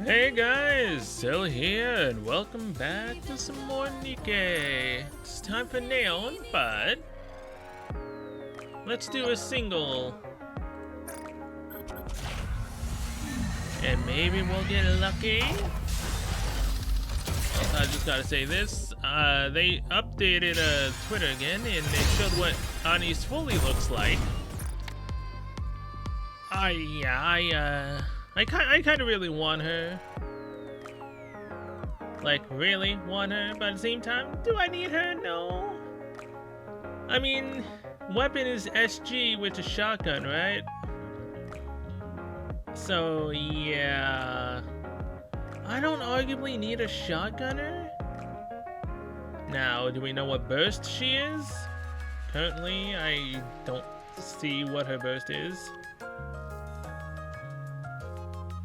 Hey guys, Still here, and welcome back to some more Nikke. It's time for Neon, but let's do a single. And maybe we'll get lucky. Also, I just gotta say this, they updated Twitter again, and they showed what Ani's fully looks like. I kind of really want her. Like, really want her, but at the same time, do I need her? No. I mean, weapon is SG with a shotgun, right? So, yeah. I don't arguably need a shotgunner. Now, do we know what burst she is? Currently, I don't see what her burst is.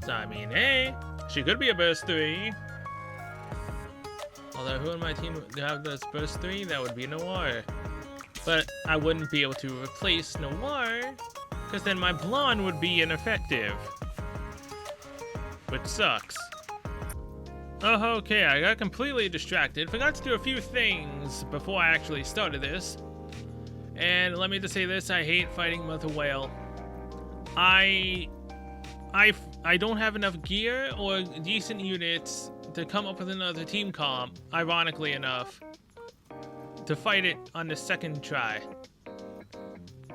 So, I mean, hey, she could be a burst 3. Although, who on my team would have this burst 3? That would be Noir. But I wouldn't be able to replace Noir, because then my blonde would be ineffective. Which sucks. Oh, okay, I got completely distracted. Forgot to do a few things before I actually started this. And let me just say this, I hate fighting Mother Whale. I don't have enough gear or decent units to come up with another team comp, ironically enough, to fight it on the second try.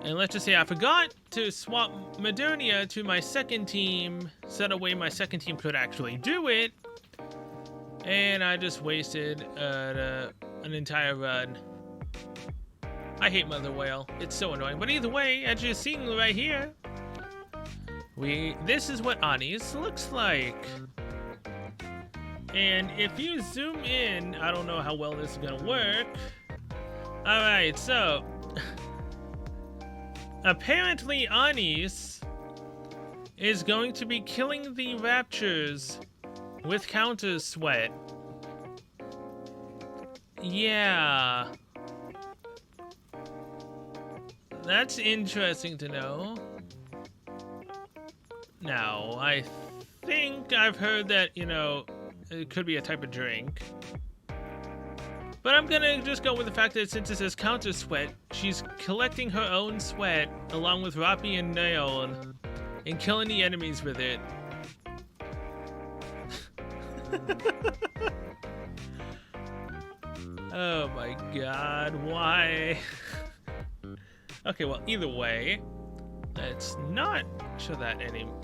And let's just say I forgot to swap Modernia to my second team, so that way my second team could actually do it, and I just wasted an entire run. I hate Mother Whale, it's so annoying, but either way, as you're seeing right here, this is what Ani's looks like. And if you zoom in, I don't know how well this is gonna work. Alright, so apparently Ani's is going to be killing the Raptures with counter sweat. Yeah. That's interesting to know. Now, I think I've heard that, you know, it could be a type of drink. But I'm gonna just go with the fact that since it says counter sweat, she's collecting her own sweat along with Rappi and Neon and killing the enemies with it. Oh my god, why? Okay, well, either way, let's not show that anymore.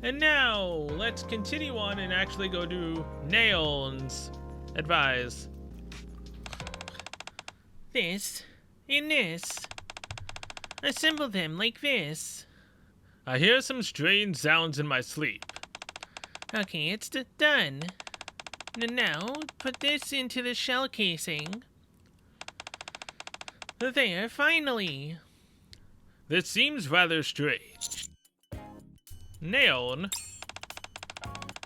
And now, let's continue on and actually go do Neon's advise. This and this. Assemble them like this. I hear some strange sounds in my sleep. Okay, it's done. Now, put this into the shell casing. There, finally. This seems rather strange. Neon?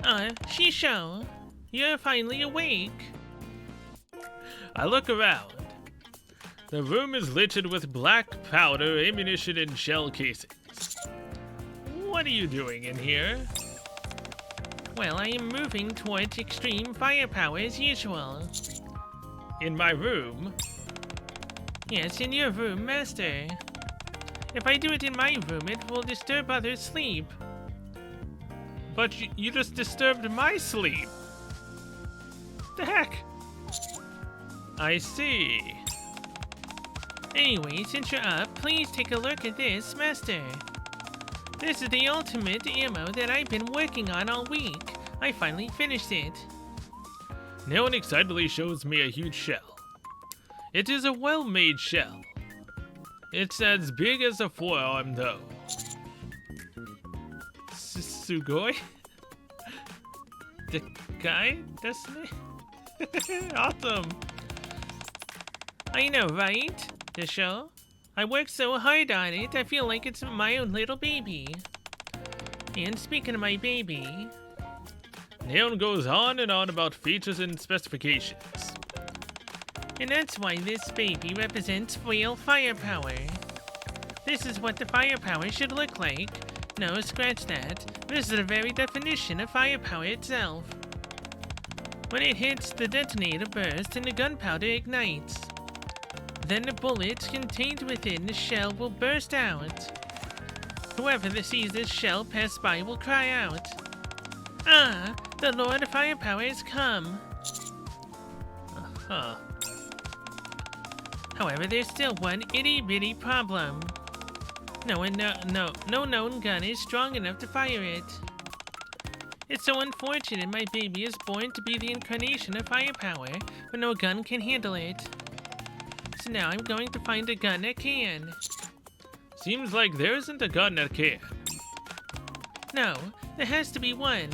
Shisho, you're finally awake. I look around. The room is littered with black powder, ammunition, and shell casings. What are you doing in here? Well, I am moving towards extreme firepower as usual. In my room? Yes, in your room, Master. If I do it in my room, it will disturb others' sleep. But you just disturbed my sleep. The heck? I see. Anyway, since you're up, please take a look at this, Master. This is the ultimate ammo that I've been working on all week. I finally finished it. Neon excitedly shows me a huge shell. It is a well-made shell. It's as big as a forearm, though. Sugoi? Dekai? Destiny? Awesome! I know, right? The show? I worked so hard on it, I feel like it's my own little baby. And speaking of my baby... Neon goes on and on about features and specifications. And that's why this baby represents real firepower. This is what the firepower should look like. No, scratch that. This is the very definition of firepower itself. When it hits, the detonator bursts and the gunpowder ignites. Then the bullets contained within the shell will burst out. Whoever that sees this shell pass by will cry out, "Ah, the Lord of Firepower has come." Huh. However, there's still one itty-bitty problem. No known gun is strong enough to fire it. It's so unfortunate my baby is born to be the incarnation of firepower, but no gun can handle it. So now I'm going to find a gun that can. Seems like there isn't a gun that can. No, there has to be one.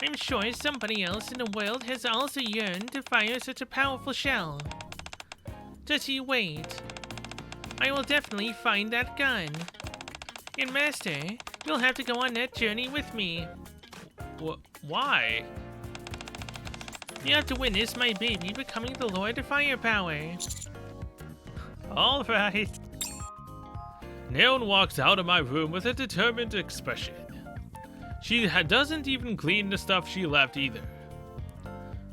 I'm sure somebody else in the world has also yearned to fire such a powerful shell. Just you wait. I will definitely find that gun. And Master, you'll have to go on that journey with me. Why? You have to witness my baby becoming the Lord of Firepower. Alright. Neon walks out of my room with a determined expression. She doesn't even clean the stuff she left either.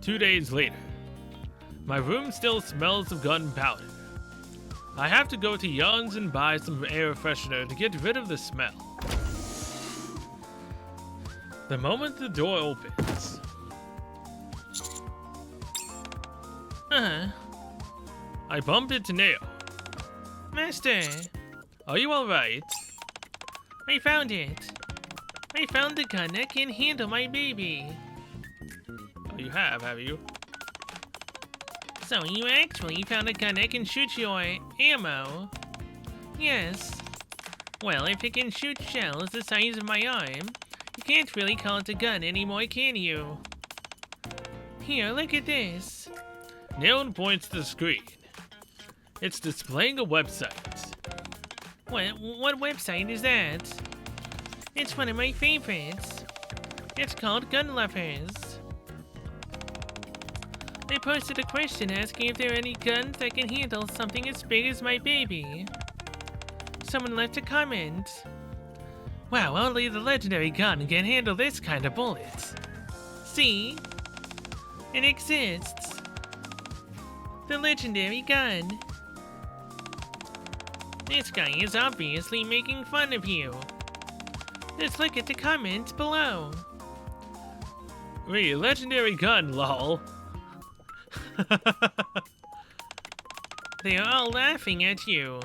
2 days later. My room still smells of gunpowder. I have to go to Yon's and buy some air freshener to get rid of the smell. The moment the door opens... I bump into Neo. Master, Are you alright? I found it. I found the gun that can handle my baby. Oh, you have you? So you actually found a gun that can shoot your ammo? Yes. Well, if it can shoot shells the size of my arm, you can't really call it a gun anymore, can you? Here, look at this. Neon points to the screen. It's displaying a website. What website is that? It's one of my favorites. It's called Gun Lovers. They posted a question asking if there are any guns that can handle something as big as my baby. Someone left a comment. Wow, only the legendary gun can handle this kind of bullets. See? It exists. The legendary gun. This guy is obviously making fun of you. Just look at the comments below. Wait, legendary gun, lol. They are all laughing at you.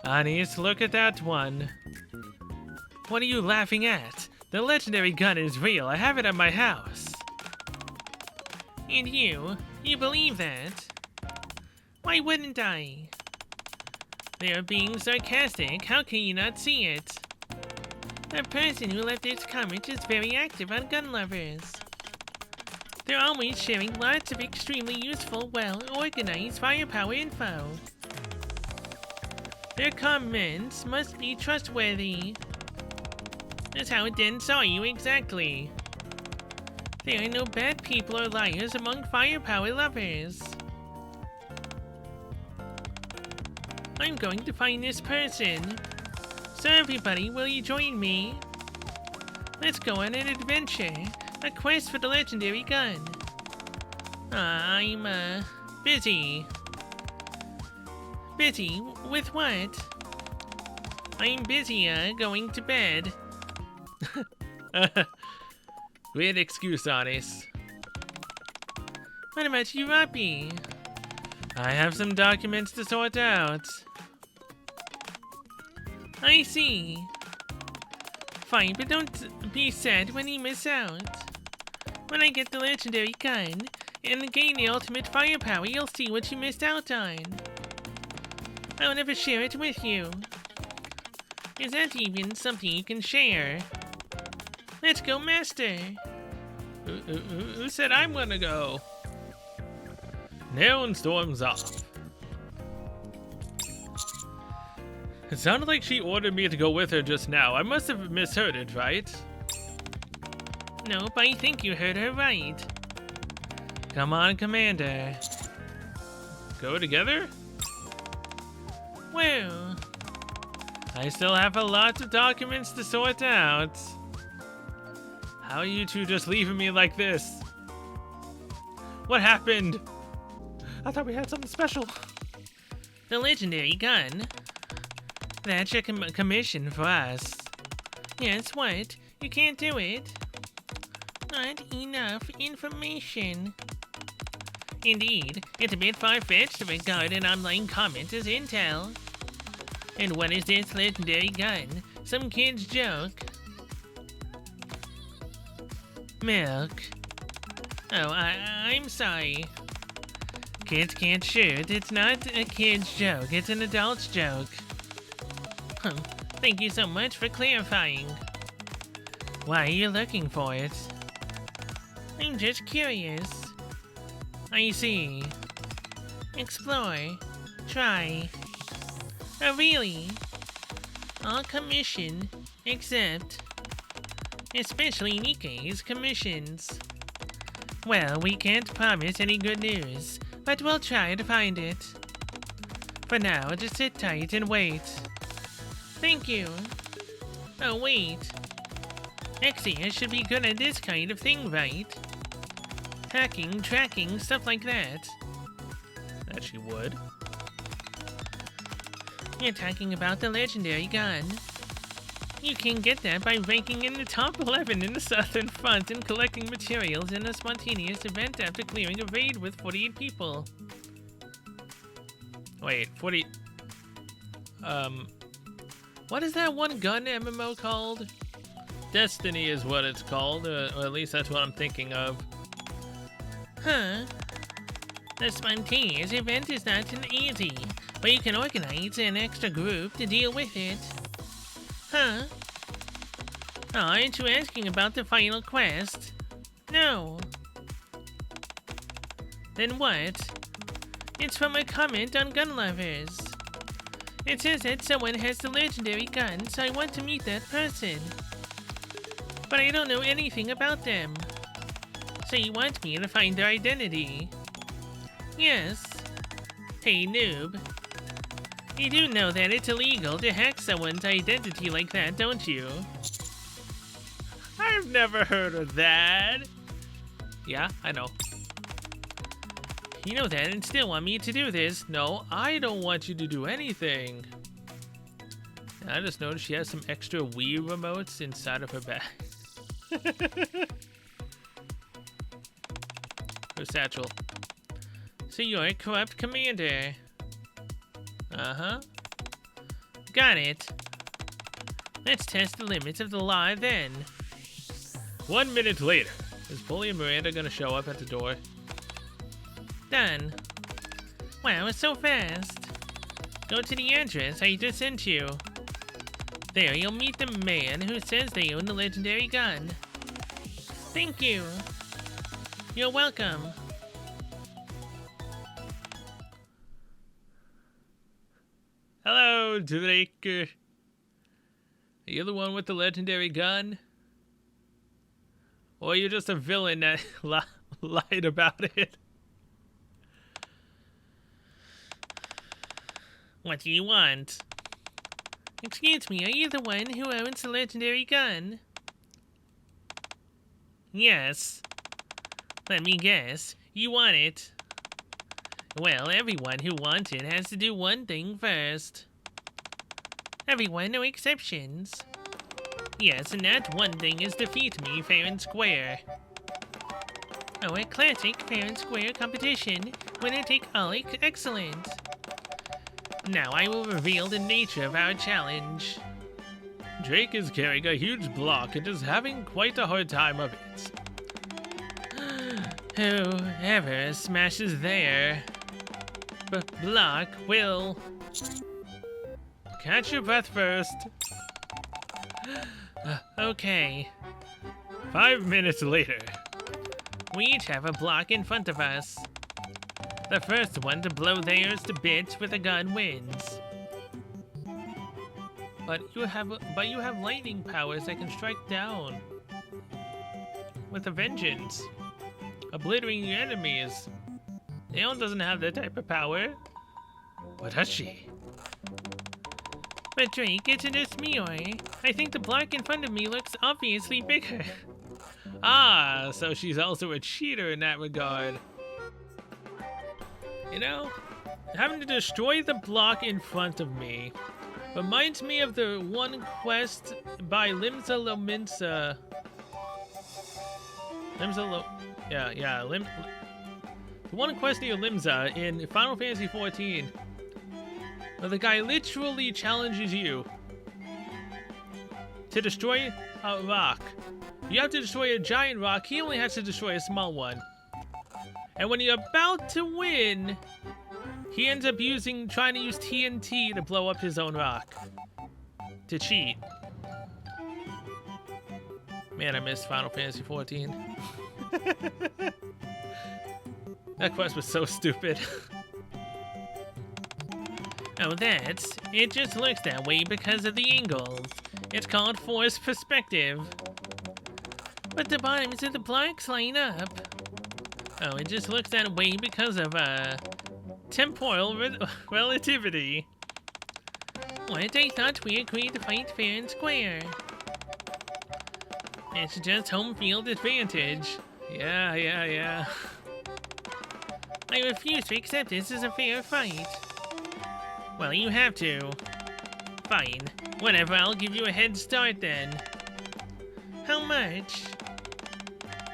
Anis, look at that one. What are you laughing at? The legendary gun is real. I have it at my house. And you believe that? Why wouldn't I? They are being sarcastic. How can you not see it? The person who left this comment is very active on Gun Lovers. They're always sharing lots of extremely useful, well-organized firepower info. Their comments must be trustworthy. That's how it then saw you exactly. There are no bad people or liars among firepower lovers. I'm going to find this person. So everybody, will you join me? Let's go on an adventure. A quest for the legendary gun. I'm, busy. Busy? With what? I'm busy, going to bed. Great excuse, Anis. What about you, Robbie? I have some documents to sort out. I see. Fine, but don't be sad when you miss out. When I get the legendary gun and gain the ultimate firepower, you'll see what you missed out on. I'll never share it with you. Is that even something you can share? Let's go, Master. Who said I'm gonna go? Neon storms off. It sounded like she ordered me to go with her just now. I must have misheard it, right? Nope, I think you heard her right. Come on, Commander. Go together? Well, I still have a lot of documents to sort out. How are you two just leaving me like this? What happened? I thought we had something special. The legendary gun. That's your commission for us. Yes, what? You can't do it? Not enough information. Indeed, it's a bit far-fetched to regard an online comment as intel. And what is this legendary gun? Some kid's joke? Milk. Oh, I'm sorry. Kids can't shoot. It's not a kid's joke. It's an adult's joke. Thank you so much for clarifying. Why are you looking for it? I'm just curious. I see. Explore. Try. Oh, really? All commission, except... especially Nikke's commissions. Well, we can't promise any good news, but we'll try to find it. For now, just sit tight and wait. Thank you. Oh, wait. Exia should be good at this kind of thing, right? Hacking, tracking, stuff like that. That she would. You're talking about the legendary gun. You can get that by ranking in the top 11 in the Southern Front and collecting materials in a spontaneous event after clearing a raid with 48 people. Wait, 40... What is that one gun MMO called? Destiny is what it's called, or at least that's what I'm thinking of. Huh? The spontaneous event is not an easy, but you can organize an extra group to deal with it. Huh? Oh, aren't you asking about the final quest? No. Then what? It's from a comment on gun lovers. It says that someone has the legendary gun, so I want to meet that person. But I don't know anything about them. So you want me to find their identity? Yes. Hey, noob. You do know that it's illegal to hack someone's identity like that, don't you? I've never heard of that. Yeah, I know. You know that and still want me to do this. No, I don't want you to do anything. I just noticed she has some extra Wii remotes inside of her bag. Her satchel. So you're a corrupt commander. Uh-huh. Got it. Let's test the limits of the law then. 1 minute later. Is Polly and Miranda gonna show up at the door? Done. Wow, it's so fast. Go to the address I just sent you. There you'll meet the man who says they own the legendary gun. Thank you. You're welcome. Hello, Drake. Are you the one with the legendary gun? Or are you just a villain that lied about it? What do you want? Excuse me, are you the one who owns the legendary gun? Yes. Let me guess, you want it. Well, everyone who wants it has to do one thing first. Everyone, no exceptions. Yes, and that one thing is defeat me fair and square. Oh, a classic fair and square competition. Winner take all, excellent. Now I will reveal the nature of our challenge. Drake is carrying a huge block and is having quite a hard time of it. Whoever smashes their block will... Catch your breath first. Okay. 5 minutes later. We each have a block in front of us. The first one to blow theirs to bits with a gun wins. But you have lightning powers that can strike down with a vengeance, obliterating your enemies. Aeon doesn't have that type of power. What does she? But Drake, it's just me, or I think the block in front of me looks obviously bigger. Ah, so she's also a cheater in that regard. You know, having to destroy the block in front of me reminds me of the one quest by Limsa Lominsa. The one quest near Limsa in Final Fantasy XIV, where the guy literally challenges you to destroy a rock. You have to destroy a giant rock, he only has to destroy a small one. And when you're about to win, he ends up trying to use TNT to blow up his own rock. To cheat. Man, I missed Final Fantasy XIV. That quest was so stupid. Oh, it just looks that way because of the angles. It's called forced perspective. But the bottoms of the blocks line up. Oh, it just looks that way because of, temporal relativity. What? I thought we agreed to fight fair and square. It's just home field advantage. Yeah. I refuse to accept this as a fair fight. Well, you have to. Fine. Whatever, I'll give you a head start then. How much?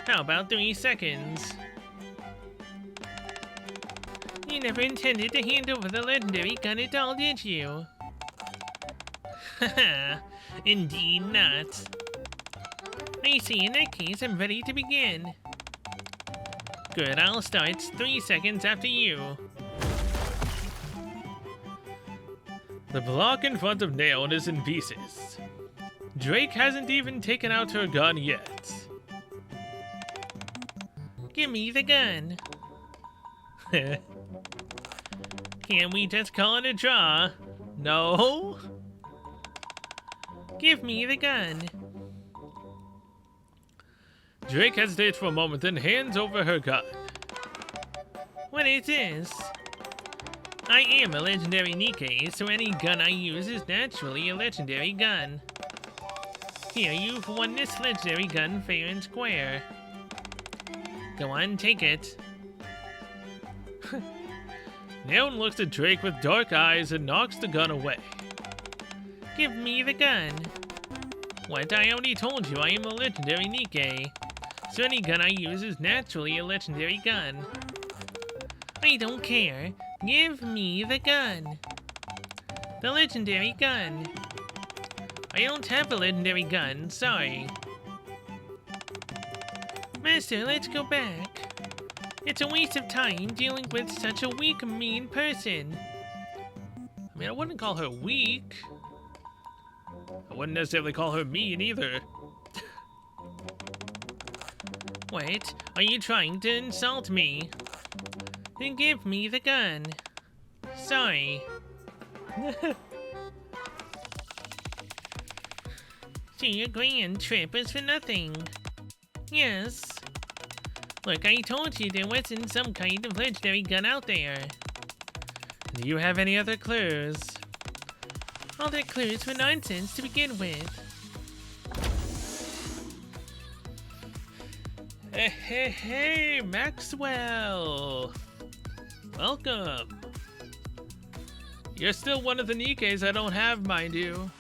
How about 3 seconds? You never intended to hand over the legendary gun at all, did you? Haha, indeed not. I see, in that case, I'm ready to begin. Good, I'll start 3 seconds after you. The block in front of Neon is in pieces. Drake hasn't even taken out her gun yet. Give me the gun. Can't we just call it a draw? No? Give me the gun. Drake hesitates for a moment, then hands over her gun. What is this? I am a legendary Nikke, so any gun I use is naturally a legendary gun. Here, you've won this legendary gun fair and square. Go on, take it. Neon looks at Drake with dark eyes and knocks the gun away. Give me the gun. What? I already told you I am a legendary Nikke, so any gun I use is naturally a legendary gun. I don't care. Give me the gun. The legendary gun. I don't have a legendary gun, sorry. Master, let's go back. It's a waste of time dealing with such a weak, mean person. I mean, I wouldn't call her weak. I wouldn't necessarily call her mean either. What? Are you trying to insult me? Then give me the gun. Sorry. So your grand trip was for nothing. Yes. Look, I told you there wasn't some kind of legendary gun out there. Do you have any other clues? All their clues were nonsense to begin with. Hey, Maxwell! Welcome. You're still one of the Nikkes I don't have, mind you.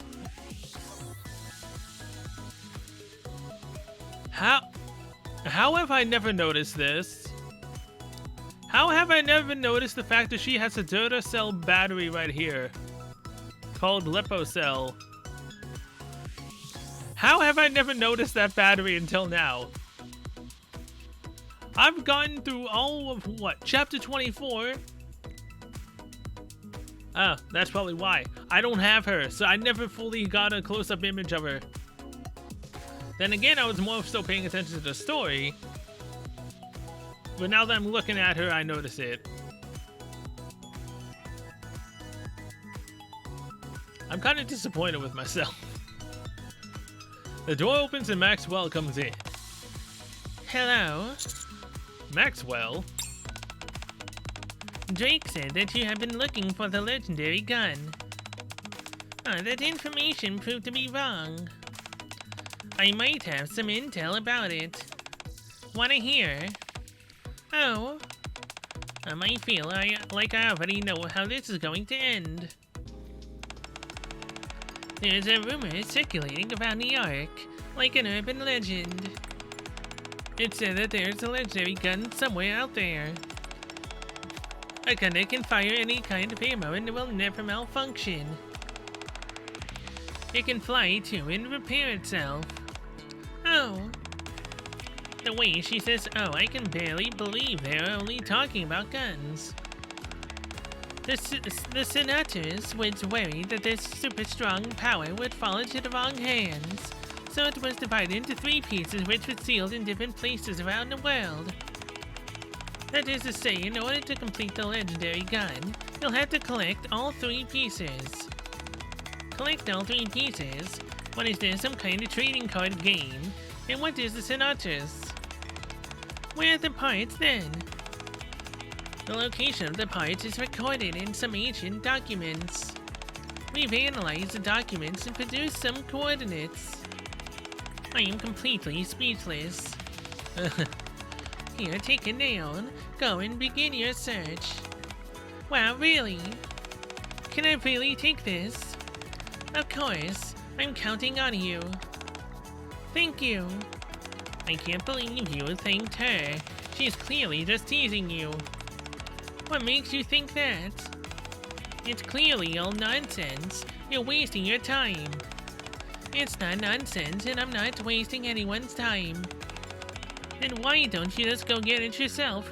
How have I never noticed this? How have I never noticed the fact that she has a Duracell battery right here? Called Lipocell. How have I never noticed that battery until now? I've gotten through all of, what, chapter 24? Oh, that's probably why. I don't have her, so I never fully got a close-up image of her. Then again, I was more so paying attention to the story. But now that I'm looking at her, I notice it. I'm kind of disappointed with myself. The door opens and Maxwell comes in. Hello? Maxwell? Drake said that you have been looking for the legendary gun. That information proved to be wrong. I might have some intel about it. Wanna hear? Oh. I feel like I already know how this is going to end. There's a rumor circulating around New York, like an urban legend. It said that there's a legendary gun somewhere out there. A gun that can fire any kind of ammo and it will never malfunction. It can fly too and repair itself. Oh. The way she says oh, I can barely believe they're only talking about guns. The senators was worried that this super strong power would fall into the wrong hands, so it was divided into 3 pieces which were sealed in different places around the world. That is to say, in order to complete the legendary gun, you'll have to collect all 3 pieces. Collect all 3 pieces? What is there, some kind of trading card game? And what is the senators? Where are the parts then? The location of the parts is recorded in some ancient documents. We've analyzed the documents and produced some coordinates. I am completely speechless. Here, take it down. Go and begin your search. Wow, really? Can I really take this? Of course. I'm counting on you. Thank you. I can't believe you thanked her. She's clearly just teasing you. What makes you think that? It's clearly all nonsense. You're wasting your time. It's not nonsense, and I'm not wasting anyone's time. Then why don't you just go get it yourself,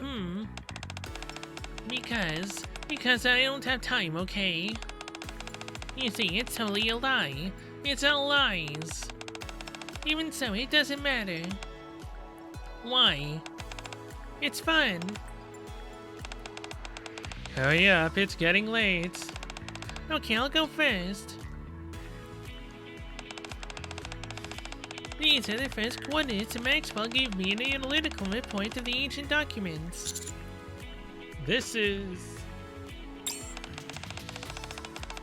Because I don't have time, okay? You see, it's totally a lie. It's all lies. Even so, it doesn't matter. Why? It's fun. Hurry up, it's getting late. Okay, I'll go first. These are the first coordinates Maxwell gave me in an analytical report of the ancient documents. This is...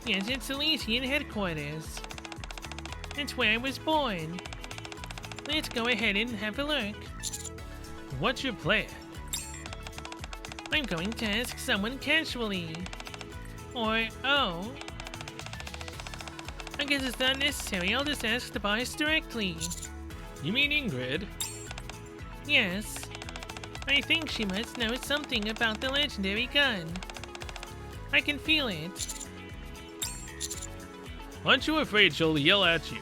Yes, it's Elysian headquarters. It's where I was born. Let's go ahead and have a look. What's your plan? I'm going to ask someone casually. Or, oh. I guess it's not necessary, I'll just ask the boss directly. You mean Ingrid? Yes. I think she must know something about the legendary gun. I can feel it. Aren't you afraid she'll yell at you?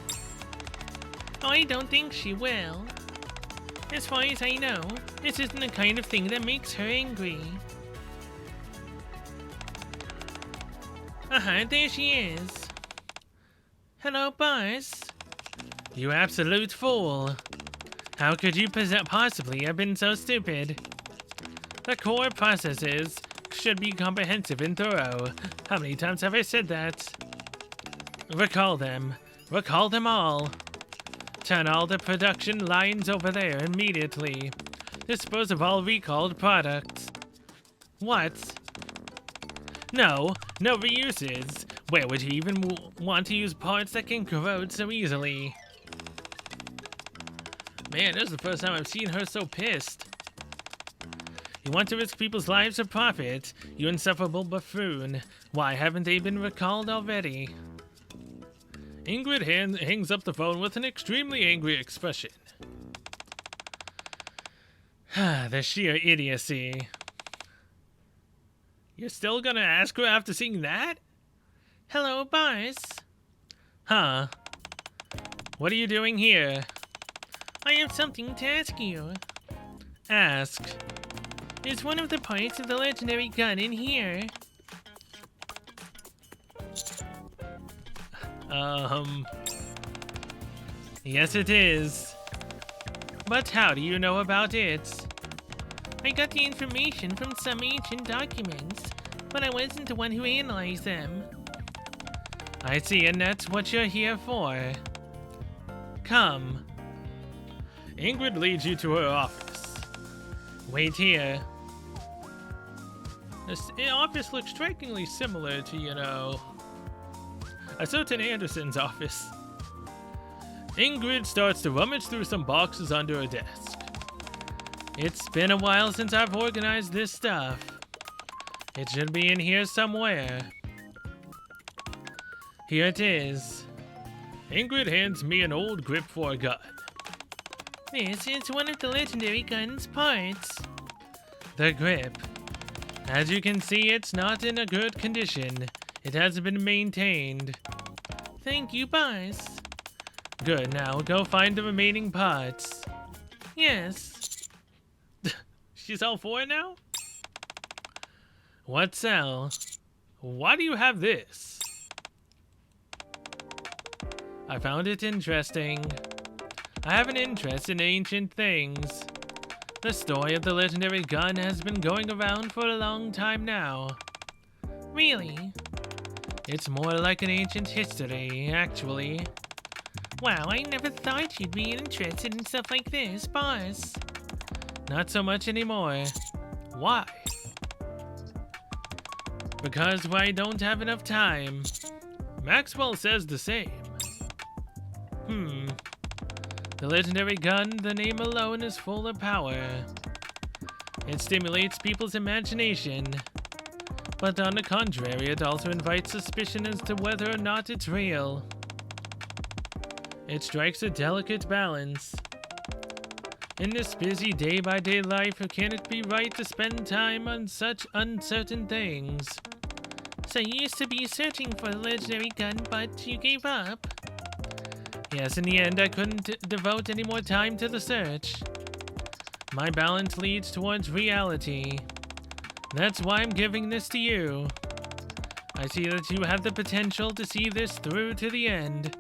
Oh, I don't think she will. As far as I know, this isn't the kind of thing that makes her angry. There she is. Hello, boss. You absolute fool. How could you possibly have been so stupid? The core processes should be comprehensive and thorough. How many times have I said that? Recall them. Recall them all. Turn all the production lines over there immediately. Dispose of all recalled products. What? No reuses. Where would you even want to use parts that can corrode so easily? Man, this is the first time I've seen her so pissed. You want to risk people's lives for profit, you insufferable buffoon. Why haven't they been recalled already? Ingrid hangs up the phone with an extremely angry expression. The sheer idiocy. You're still gonna ask her after seeing that? Hello, boss. Huh? What are you doing here? I have something to ask you. Ask. Is one of the parts of the legendary gun in here? Yes it is. But how do you know about it? I got the information from some ancient documents, but I wasn't the one who analyzed them. I see, and that's what you're here for. Come. Ingrid leads you to her office. Wait here. This office looks strikingly similar to, A certain Anderson's office. Ingrid starts to rummage through some boxes under her desk. It's been a while since I've organized this stuff. It should be in here somewhere. Here it is. Ingrid hands me an old grip for a gun. This is one of the legendary gun's parts. The grip. As you can see, it's not in a good condition. It hasn't been maintained. Thank you, boss. Good, now go find the remaining parts. Yes. She's all for it now? What sell? Why do you have this? I found it interesting. I have an interest in ancient things. The story of the legendary gun has been going around for a long time now. Really? It's more like an ancient history, actually. Wow, I never thought you'd be interested in stuff like this, boss. Not so much anymore. Why? Because I don't have enough time. Maxwell says the same. The legendary gun, the name alone is full of power. It stimulates people's imagination. But on the contrary, it also invites suspicion as to whether or not it's real. It strikes a delicate balance. In this busy day-by-day life, can it be right to spend time on such uncertain things? So you used to be searching for the legendary gun, but you gave up? Yes, in the end, I couldn't devote any more time to the search. My balance leads towards reality. That's why I'm giving this to you. I see that you have the potential to see this through to the end.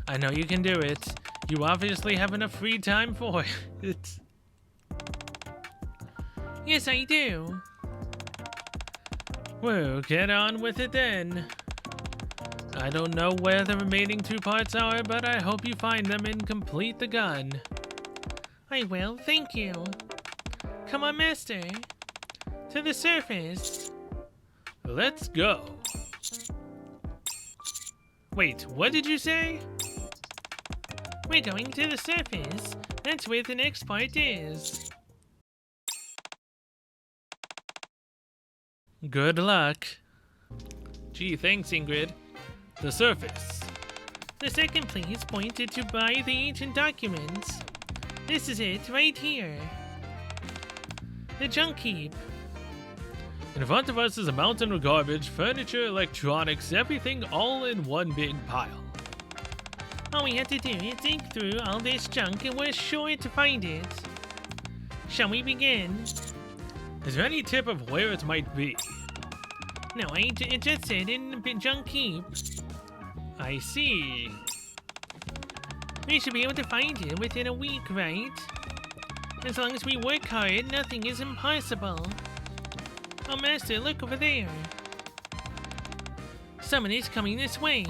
I know you can do it. You obviously have enough free time for it. Yes, I do. Well, get on with it then. I don't know where the remaining two parts are, but I hope you find them and complete the gun. I will, thank you. Come on, Master. To the surface. Let's go. Wait, what did you say? We're going to the surface. That's where the next part is. Good luck. Gee, thanks, Ingrid. The surface. The second place pointed to buy the ancient documents. This is it, right here. The junk heap. In front of us is a mountain of garbage, furniture, electronics, everything all in one big pile. All we have to do is dig through all this junk and we're sure to find it. Shall we begin? Is there any tip of where it might be? No, it just said in the junk heap. I see. We should be able to find it within a week, right? As long as we work hard, nothing is impossible. Oh, Master, look over there. Someone is coming this way.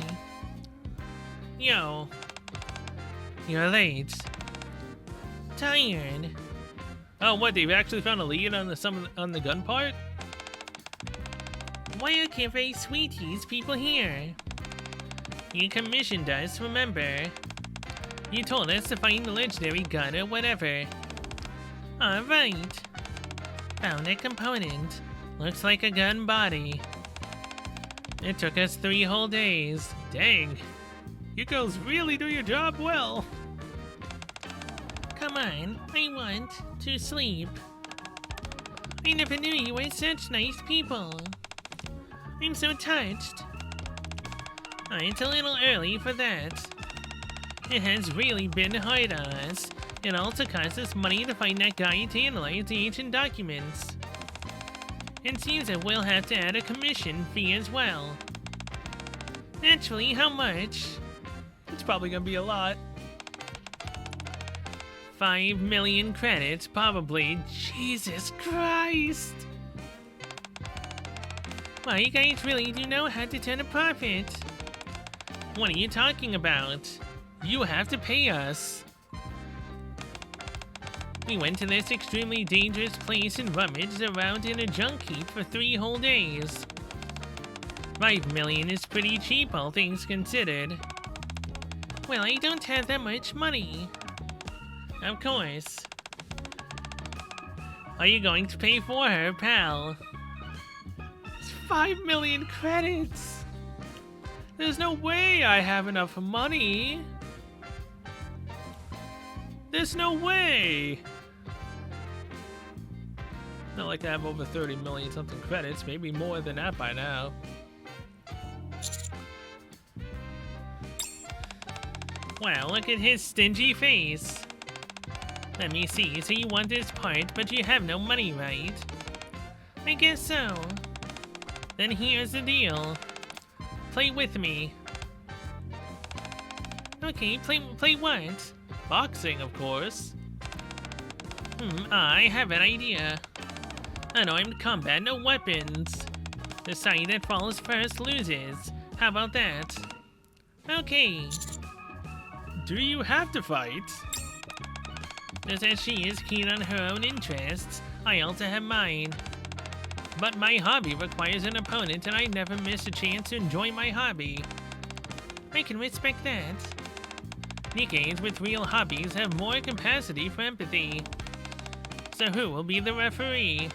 Yo. You're late. Tired. Oh, what? They've actually found a lead on the gun part? Why are cafe sweeties people here? You commissioned us, remember? You told us to find the legendary gun or whatever. Alright. Found a component. Looks like a gun body. It took us 3 whole days. Dang. You girls really do your job well. Come on, I want to sleep. I never knew you were such nice people. I'm so touched. It's a little early for that. It has really been hard on us. It also cost us money to find that guy to analyze the ancient documents. It seems that we'll have to add a commission fee as well. Naturally, how much? It's probably gonna be a lot. 5 million credits, probably. Jesus Christ! Wow, you guys really do know how to turn a profit. What are you talking about? You have to pay us. We went to this extremely dangerous place and rummaged around in a junk heap for 3 whole days. 5 million is pretty cheap, all things considered. Well, I don't have that much money. Of course. Are you going to pay for her, pal? It's 5 million credits. There's no way I have enough money. There's no way. Not like I have over 30 million something credits, maybe more than that by now. Wow, look at his stingy face. Let me see, so you want this part, but you have no money, right? I guess so. Then here's the deal. Play with me. Okay, play what? Boxing, of course. I have an idea. Unarmed combat, no weapons. The side that falls first loses. How about that? Okay. Do you have to fight? Just as she is keen on her own interests, I also have mine. But my hobby requires an opponent, and I never miss a chance to enjoy my hobby. I can respect that. Nikkes with real hobbies have more capacity for empathy. So who will be the referee?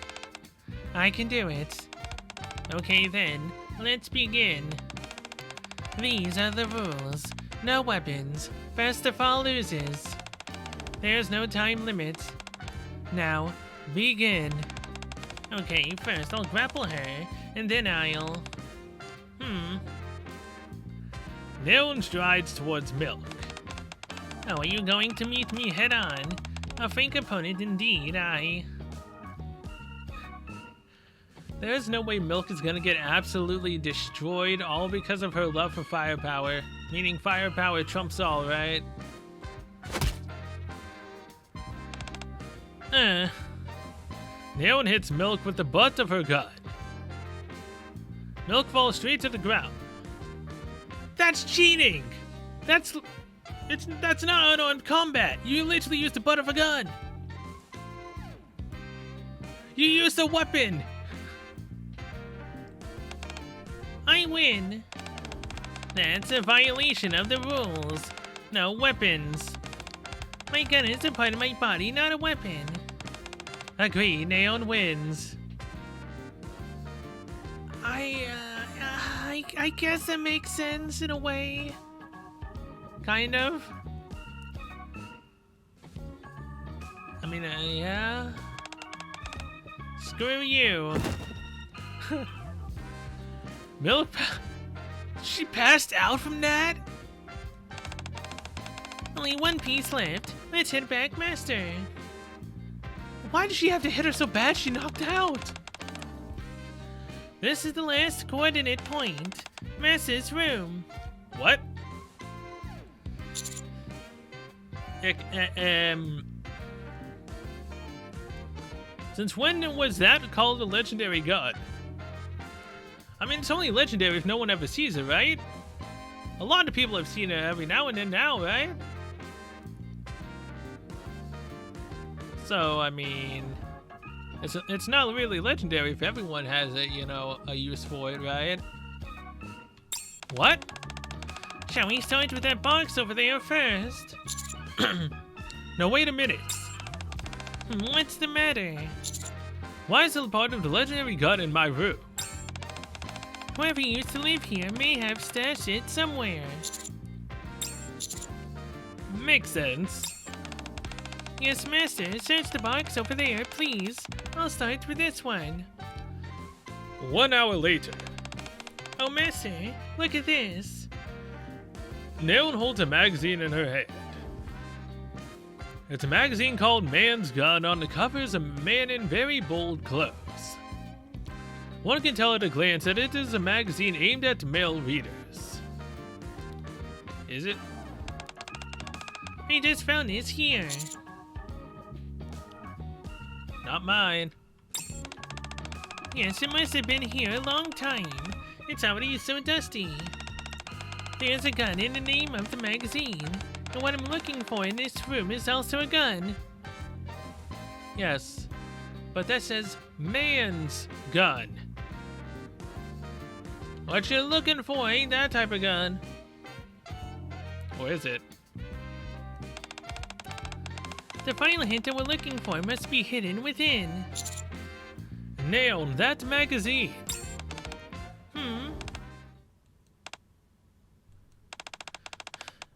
I can do it. Okay then, let's begin. These are the rules. No weapons. First to fall loses. There's no time limit. Now, begin. Okay, first I'll grapple her, and then I'll... Neon strides towards Milk. Oh, are you going to meet me head-on? A frank opponent indeed, There's no way Milk is gonna get absolutely destroyed all because of her love for firepower. Meaning firepower trumps all, right? Neon hits Milk with the butt of her gun. Milk falls straight to the ground. That's cheating! That's not unarmed combat! You literally used the butt of a gun! You used a weapon! I win! That's a violation of the rules. No weapons. My gun is a part of my body, not a weapon. Agreed, Neon wins. I guess that makes sense in a way. Kind of. I mean, yeah. Screw you. Milk, she passed out from that? Only one piece left. Let's hit back Master. Why did she have to hit her so bad she knocked out? This is the last coordinate point. Master's room. What? Since when was that called a legendary gun? I mean, it's only legendary if no one ever sees it, right? A lot of people have seen it every now and then now, right? So, I mean, it's not really legendary if everyone has it, you know, a use for it, right? What? Shall we start with that box over there first? No, wait a minute. What's the matter? Why is a part of the legendary gun in my room? Whoever used to live here may have stashed it somewhere. Makes sense. Yes, Master. Search the box over there, please. I'll start with this one. 1 hour later. Oh, Master, look at this. Neon holds a magazine in her hand. It's a magazine called Man's Gun. On the cover is a man in very bold clothes. One can tell at a glance that it is a magazine aimed at male readers. Is it? I just found this here. Not mine. Yes, it must have been here a long time. It's already so dusty. There's a gun in the name of the magazine. And what I'm looking for in this room is also a gun. Yes, but that says Man's Gun. What you looking for ain't that type of gun. Or is it? The final hint that we're looking for must be hidden within. Nailed that magazine.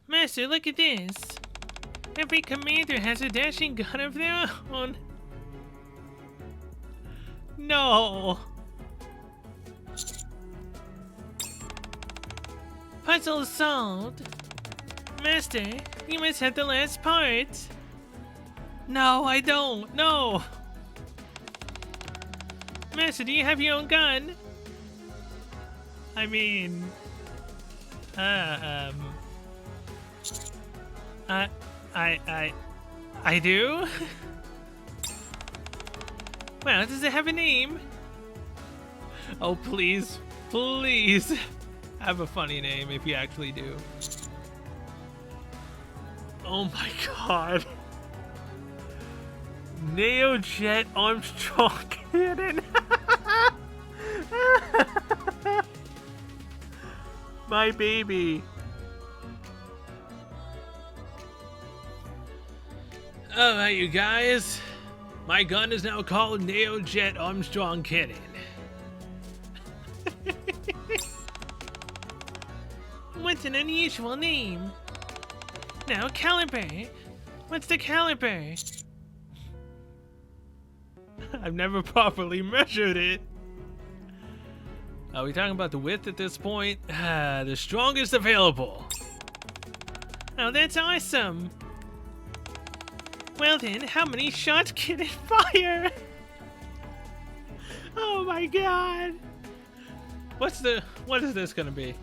Master, look at this. Every commander has a dashing gun of their own. No. Puzzle solved. Master, you must have the last part. No, I don't. No. Master, do you have your own gun? I mean, I do? Well, does it have a name? Oh, please, please. Have a funny name if you actually do. Oh my god. Neojet Armstrong cannon. My baby. Alright, you guys. My gun is now called Neojet Armstrong Cannon. What's an unusual name? Now, caliber. What's the caliber? I've never properly measured it. Are we talking about the width at this point? The strongest available. Oh, that's awesome. Well then, how many shots can it fire? Oh my god. What is this gonna be?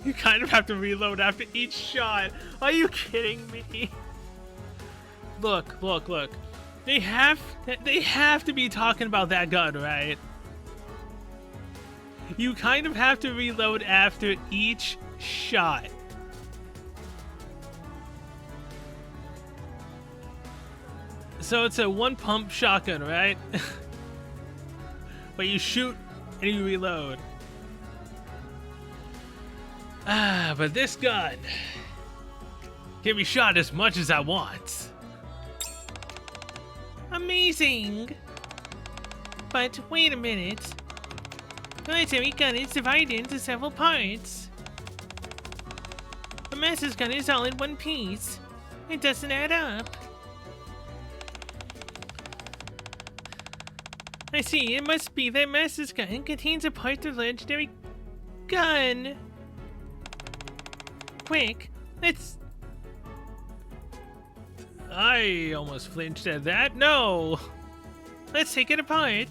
You kind of have to reload after each shot. Are you kidding me? Look, look, look. They have to be talking about that gun, right? You kind of have to reload after each shot. So it's a one pump shotgun, right? But you shoot and you reload. But this gun can be shot as much as I want. Amazing! But wait a minute. The legendary gun is divided into several parts. The master's gun is all in one piece. It doesn't add up. I see, it must be that master's gun contains a part of the legendary gun. Quick, let's... I almost flinched at that. No! Let's take it apart.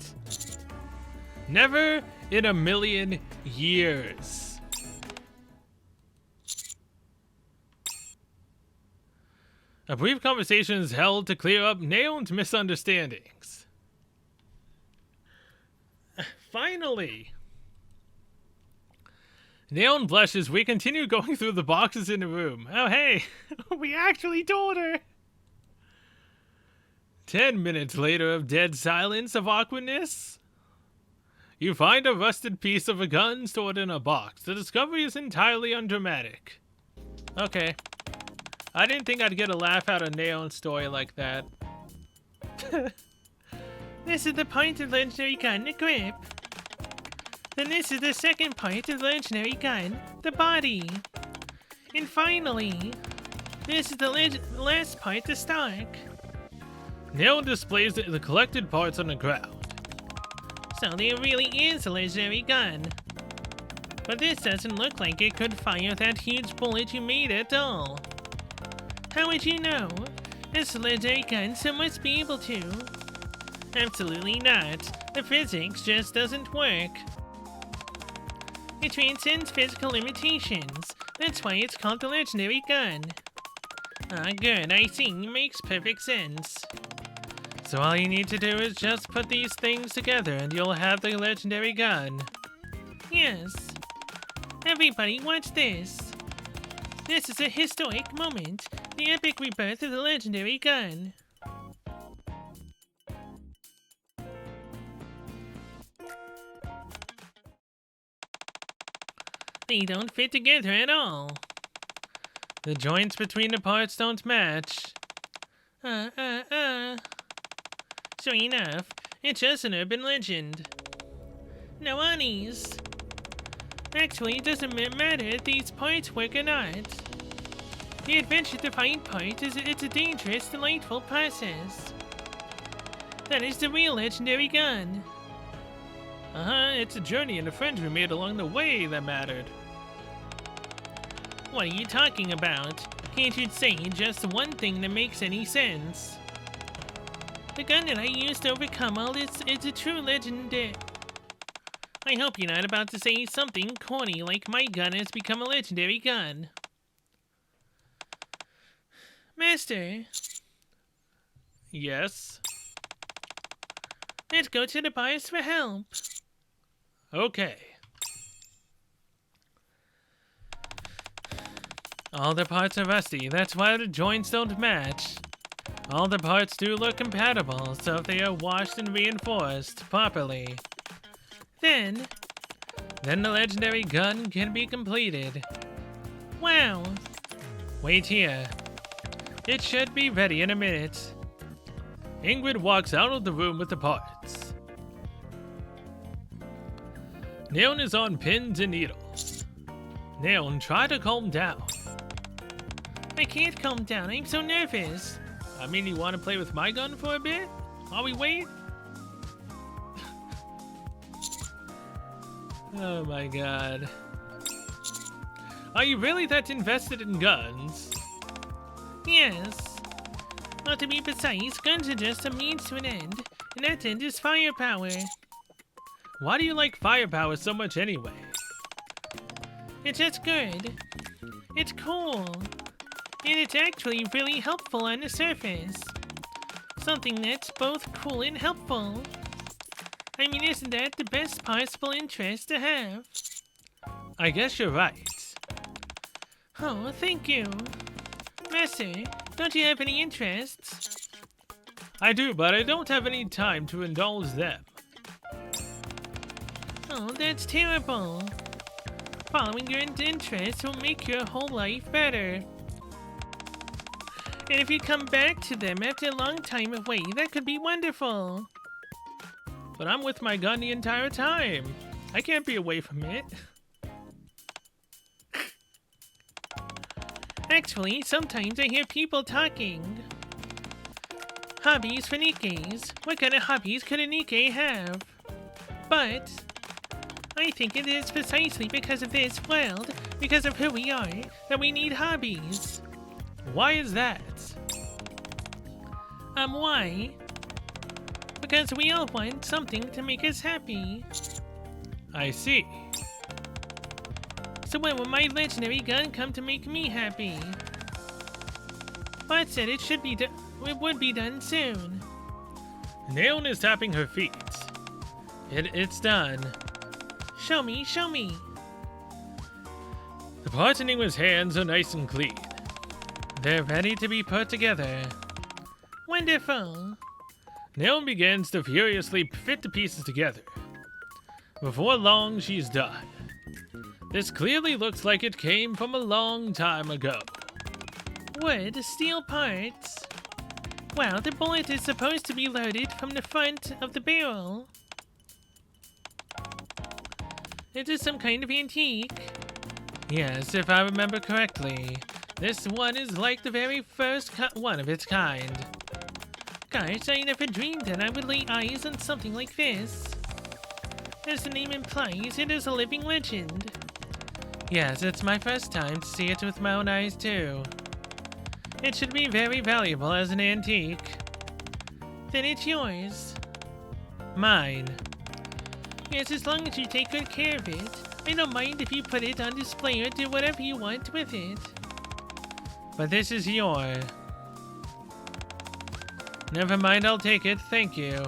Never in a million years. A brief conversation is held to clear up Neon's misunderstandings. Finally! Neon blushes. We continue going through the boxes in the room. Oh, hey! We actually told her! 10 minutes later of dead silence of awkwardness, you find a rusted piece of a gun stored in a box. The discovery is entirely undramatic. Okay. I didn't think I'd get a laugh out of Neon's story like that. This is the point of legendary gun, the grip. Then this is the second part of the legendary gun, the body. And finally, this is the last part, the stock. Neon displays the collected parts on the ground. So there really is a legendary gun. But this doesn't look like it could fire that huge bullet you made at all. How would you know? It's a legendary gun, so it must be able to. Absolutely not. The physics just doesn't work. It transcends physical limitations. That's why it's called the legendary gun. Ah, good, I see. Makes perfect sense. So all you need to do is just put these things together and you'll have the legendary gun. Yes. Everybody, watch this. This is a historic moment. The epic rebirth of the legendary gun. They don't fit together at all. The joints between the parts don't match. Sure enough, it's just an urban legend. No honest. Actually, it doesn't matter if these parts work or not. The adventure to find parts it's a dangerous, delightful process. That is the real legendary gun. It's a journey and the friends we made along the way that mattered. What are you talking about? Can't you say just one thing that makes any sense? The gun that I used to overcome all this is a true legend. I hope you're not about to say something corny like my gun has become a legendary gun. Master. Yes? Let's go to the bars for help. Okay. All the parts are rusty, that's why the joints don't match. All the parts do look compatible, so if they are washed and reinforced properly, Then the legendary gun can be completed. wow. Wait here. It should be ready in a minute. Ingrid walks out of the room with the parts. Neon is on pins and needles. Neon, try to calm down. I can't calm down, I'm so nervous. I mean, you want to play with my gun for a bit? While we wait? Oh my god. Are you really that invested in guns? Yes. Not to be precise, guns are just a means to an end, and that end is firepower. Why do you like firepower so much anyway? It's just good. It's cool. And it's actually really helpful on the surface. Something that's both cool and helpful. I mean, isn't that the best possible interest to have? I guess you're right. Oh, thank you. Master, don't you have any interests? I do, but I don't have any time to indulge them. Oh, that's terrible. Following your interests will make your whole life better. And if you come back to them after a long time away, that could be wonderful. But I'm with my gun the entire time. I can't be away from it. Actually, sometimes I hear people talking. Hobbies for Nikkes. What kind of hobbies could a Nikke have? But I think it is precisely because of this world, because of who we are, that we need hobbies. Why is that? Why? Because we all want something to make us happy. I see. So when will my legendary gun come to make me happy? Bart said it would be done soon. Neon is tapping her feet. It's done. Show me, show me. The parts in Ingrid's hands are nice and clean. They're ready to be put together. Wonderful. Neon begins to furiously fit the pieces together. Before long, she's done. This clearly looks like it came from a long time ago. Wood, steel parts. Wow, the bullet is supposed to be loaded from the front of the barrel. It is some kind of antique. Yes, if I remember correctly. This one is like the very first one of its kind. Gosh, I never dreamed that I would lay eyes on something like this. As the name implies, it is a living legend. Yes, it's my first time to see it with my own eyes too. It should be very valuable as an antique. Then it's yours. Mine. Yes, as long as you take good care of it. I don't mind if you put it on display or do whatever you want with it. But this is yours. Never mind, I'll take it, thank you.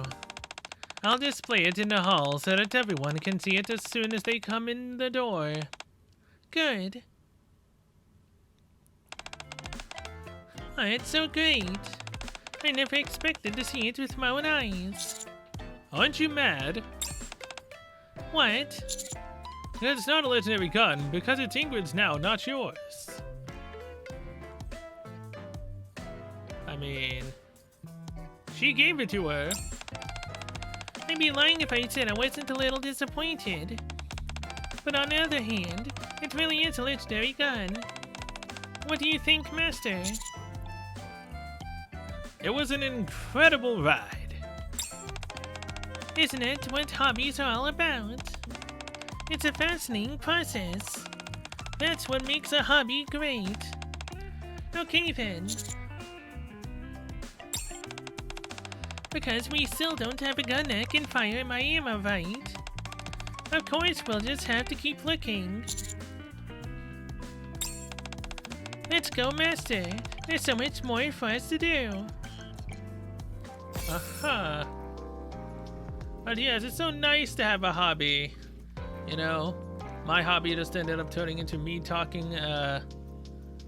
I'll display it in the hall so that everyone can see it as soon as they come in the door. Good. Oh, it's so great. I never expected to see it with my own eyes. Aren't you mad? What? It's not a legendary gun because it's Ingrid's now, not yours. I mean, she gave it to her. I'd be lying if I said I wasn't a little disappointed. But on the other hand, it really is a legendary gun. What do you think, Master? It was an incredible ride. Isn't it what hobbies are all about? It's a fascinating process. That's what makes a hobby great. Okay then. Because we still don't have a gun that can fire my ammo right. Of course, we'll just have to keep looking. Let's go, Master. There's so much more for us to do. Aha. But yes, it's so nice to have a hobby. You know, my hobby just ended up turning into me talking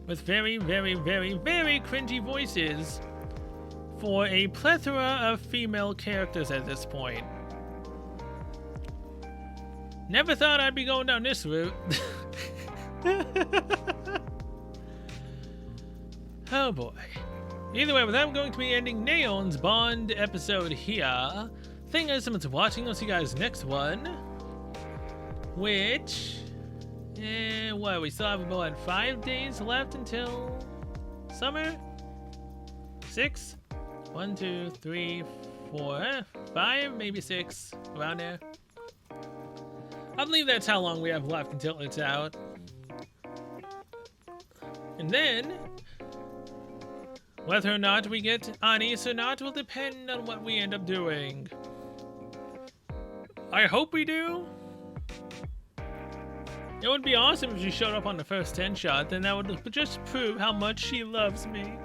with very, very, very, very cringy voices for a plethora of female characters at this point. Never thought I'd be going down this route. Oh boy. Either way, with that, I'm going to be ending Neon's Bond episode here. Thank you guys so much for watching. I'll see you guys next one. Which... what? We still have about 5 days left until... summer? 6? 1, 2, 3, 4, 5, maybe 6. Around there. I believe that's how long we have left until it's out. And then... whether or not we get Anis or not will depend on what we end up doing. I hope we do. It would be awesome if she showed up on the first 10 shot, then that would just prove how much she loves me.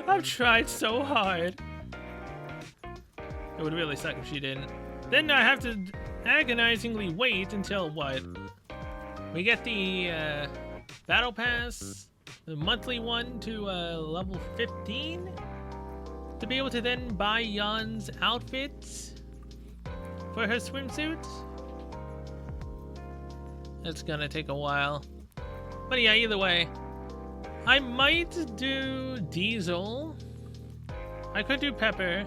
I've tried so hard. It would really suck if she didn't. Then I have to agonizingly wait until what? We get the battle pass, the monthly one to level 15 to be able to then buy Jan's outfit for her swimsuit. It's gonna take a while. But yeah, either way, I might do Diesel. I could do Pepper.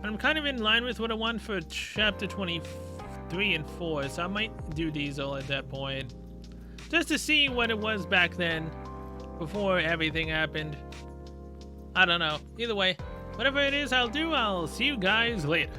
But I'm kind of in line with what I want for chapter 23 and 4, so I might do Diesel at that point. Just to see what it was back then, before everything happened. I don't know. Either way, whatever it is I'll do, I'll see you guys later.